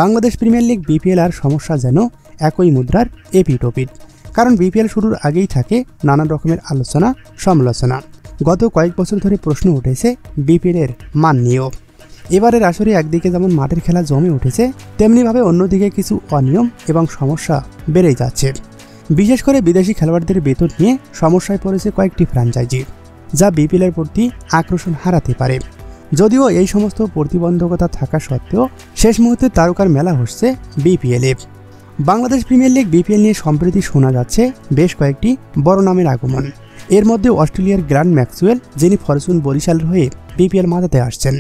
Bangladesh premier league BPL আর সমস্যা যেন একই মুদ্রার এপিঠ ওপিঠ। কারণ বিপিএল শুরুর আগেই থাকে নানান রকমের আলোচনা সমালোচনা। গত কয়েক বছর ধরে প্রশ্ন উঠেছে বিপিএল এর মান নিয়েও। এবারের আসরে একদিকে যেমন মাঠের খেলা জমে উঠেছে, তেমনিভাবে অন্যদিকে কিছু অনিয়ম এবং সমস্যা বেড়েই যাচ্ছে। বিশেষ করে বিদেশি খেলোয়াড়দের বেতন নিয়ে সমস্যায় পড়েছে কয়েকটি ফ্র্যাঞ্চাইজি, যা বিপিএলের প্রতি আকর্ষণ হারাতে পারে। যদিও এই সমস্ত প্রতিবন্ধকতা থাকা সত্ত্বেও শেষ মুহূর্তে তারকার মেলা হচ্ছে বিপিএলে। বাংলাদেশ প্রিমিয়ার লিগ বিপিএল নিয়ে সম্প্রতি শোনা যাচ্ছে বেশ কয়েকটি বড় নামের আগমন। এর মধ্যে অস্ট্রেলিয়ার গ্র্যান্ড ম্যাক্সওয়েল, যিনি ফরচুন বরিশালের হয়ে বিপিএল মাতাতে আসছেন।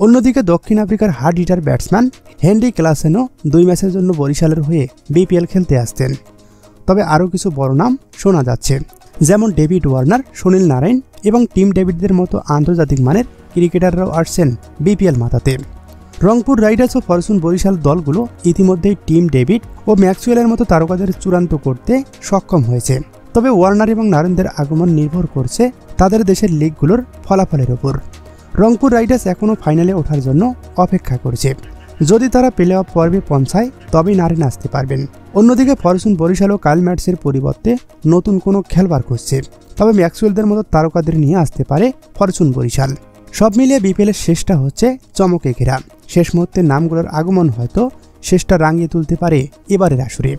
অন্যদিকে দক্ষিণ আফ্রিকার হার্ড হিটার ব্যাটসম্যান হেনরি ক্লাসেনও 2 ম্যাচের জন্য বরিশালের হয়ে বিপিএল খেলতে আসছেন। তবে আরও কিছু বড় নাম শোনা যাচ্ছে, যেমন ডেভিড ওয়ার্নার, সুনীল নারায়ণ এবং টিম ডেভিডদের মতো আন্তর্জাতিক মানের ক্রিকেটাররাও আসছেন বিপিএল মাতাতে। রংপুর রাইডার্স ও ফরচুন বরিশাল দলগুলো ইতিমধ্যেই টিম ডেভিড ও ম্যাক্সওয়েলের মতো তারকাদের চূড়ান্ত করতে সক্ষম হয়েছে। তবে ওয়ার্নার এবং নারায়ণদের আগমন নির্ভর করছে তাদের দেশের লিগগুলোর ফলাফলের উপর। রংপুর রাইডার্স এখনও ফাইনালে ওঠার জন্য অপেক্ষা করছে। যদি তারা প্লে অফ পর্বে পৌঁছায় তবেই নারায়ণ আসতে পারবেন। অন্যদিকে ফরচুন বরিশাল ও কাইল ম্যাটসের পরিবর্তে নতুন কোনো খেলোয়াড় খুঁজছে। তবে ম্যাক্সওয়েলদের মতো তারকাদের নিয়ে আসতে পারে ফরচুন বরিশাল। সব মিলিয়ে বিপিএলের শেষটা হচ্ছে চমকে ঘেরা। শেষ মুহূর্তে নামগুলোর আগমন হয়তো শেষটা রাঙিয়ে তুলতে পারে এবারের আসরে।